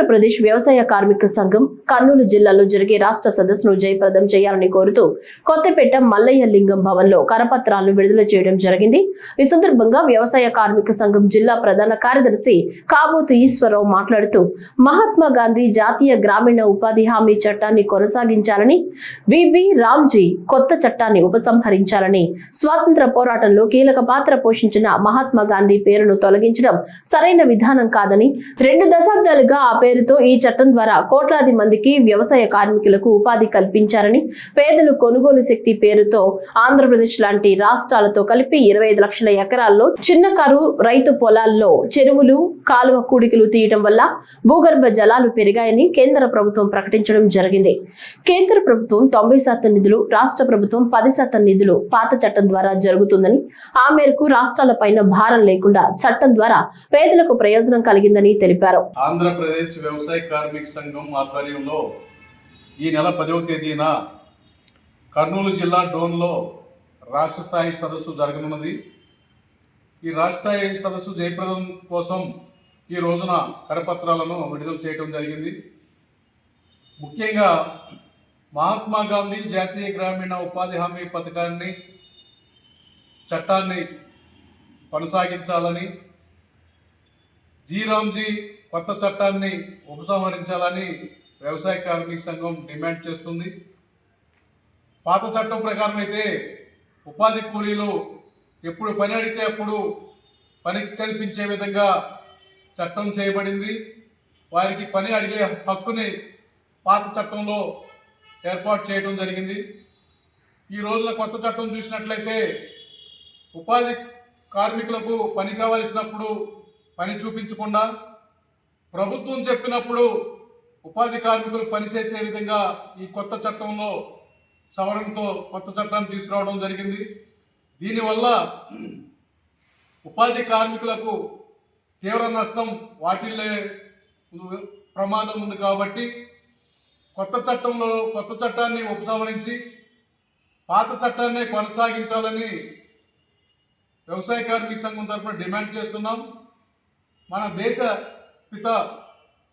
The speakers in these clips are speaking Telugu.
ఆంధ్రప్రదేశ్ వ్యవసాయ కార్మిక సంఘం కర్నూలు జిల్లాలో జరిగే రాష్ట్ర సదస్సును జయప్రదం చేయాలని కోరుతూ కొత్తపేట మల్లయ్య లింగం భవన్ లో కరపత్రాలను విడుదల చేయడం జరిగింది. ఈ సందర్భంగా వ్యవసాయ కార్మిక సంఘం జిల్లా ప్రధాన కార్యదర్శి కాబోతు ఈశ్వరరావు మాట్లాడుతూ మహాత్మా గాంధీ జాతీయ గ్రామీణ ఉపాధి హామీ చట్టాన్ని కొనసాగించాలని, విబి రామ్జీ కొత్త చట్టాన్ని ఉపసంహరించాలని, స్వాతంత్ర పోరాటంలో కీలక పాత్ర పోషించిన మహాత్మా గాంధీ పేరును తొలగించడం సరైన విధానం కాదని, 2 దశాబ్దాలుగా ఆ పేరుతో ఈ చట్టం ద్వారా కోట్లాది మందికి వ్యవసాయ కార్మికులకు ఉపాధి కల్పించారని, పేదలు కొనుగోలు శక్తి పేరుతో ఆంధ్రప్రదేశ్ లాంటి రాష్ట్రాలతో కలిపి 25 లక్షల ఎకరాల్లో చిన్నకారు రైతు పొలాల్లో చెరువులు, కాలువ కూడికలు తీయడం వల్ల భూగర్భ జలాలు పెరిగాయని కేంద్ర ప్రభుత్వం ప్రకటించడం జరిగింది. కేంద్ర ప్రభుత్వం 90% నిధులు, రాష్ట్ర ప్రభుత్వం 10% నిధులు పాత చట్టం ద్వారా జరుగుతుందని, ఆ మేరకు రాష్ట్రాలపైన భారం లేకుండా చట్టం ద్వారా పేదలకు ప్రయోజనం కలిగిందని తెలిపారు. ఆంధ్రప్రదేశ్ వ్యవసాయ కార్మిక సంఘం ఆధ్వర్యంలో ఈ నెల 10వ తేదీన కర్నూలు జిల్లా డోన్లో రాష్ట్ర స్థాయి సదస్సు జరగనున్నది. ఈ రాష్ట్ర స్థాయి సదస్సు జయప్రదం కోసం ఈ రోజున కరపత్రాలను విడుదల చేయడం జరిగింది. ముఖ్యంగా మహాత్మా గాంధీ జాతీయ గ్రామీణ ఉపాధి హామీ పథకాన్ని చట్టాన్ని కొనసాగించాలని, రామ్జీ కొత్త చట్టాన్ని ఉపసంహరించాలని వ్యవసాయ కార్మిక సంఘం డిమాండ్ చేస్తుంది. పాత చట్టం ప్రకారం అయితే ఉపాధి కూలీలు ఎప్పుడు పని అడిగితే అప్పుడు పని కల్పించే విధంగా చట్టం చేయబడింది. వారికి పని అడిగే హక్కుని పాత చట్టంలో ఏర్పాటు చేయడం జరిగింది. ఈ రోజున కొత్త చట్టం చూసినట్లయితే ఉపాధి కార్మికులకు పని కావలసినప్పుడు పని చూపించకుండా, ప్రభుత్వం చెప్పినప్పుడు ఉపాధి కార్మికులు పనిచేసే విధంగా ఈ కొత్త చట్టంలో సవరణతో కొత్త చట్టాన్ని తీసుకురావడం జరిగింది. దీనివల్ల ఉపాధి కార్మికులకు తీవ్ర నష్టం వాటిల్లే ప్రమాదం ఉంది. కాబట్టి కొత్త చట్టాన్ని ఉపసంహరించి పాత చట్టాన్ని కొనసాగించాలని వ్యవసాయ కార్మిక సంఘం తరఫున డిమాండ్ చేస్తున్నాం. మన దేశ పిత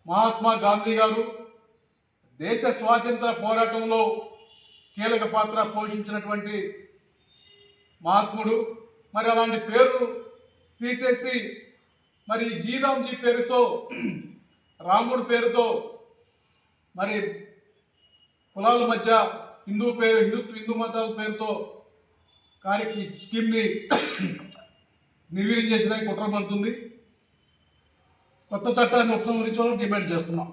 మహాత్మా గాంధీ గారు దేశ స్వాతంత్ర పోరాటంలో కీలక పాత్ర పోషించినటువంటి మహాత్ముడు. మరి అలాంటి పేరు తీసేసి మరి రామ్జీ పేరుతో, రాముడు పేరుతో మరి కులాల మధ్య హిందూ మతాల పేరుతో ఈ స్కీమ్ని నిర్వీర్యం చేసిన కుట్ర పడుతుంది. కొత్త చట్టాన్ని ఉపసంహరించాలని డిమాండ్ చేస్తున్నాం.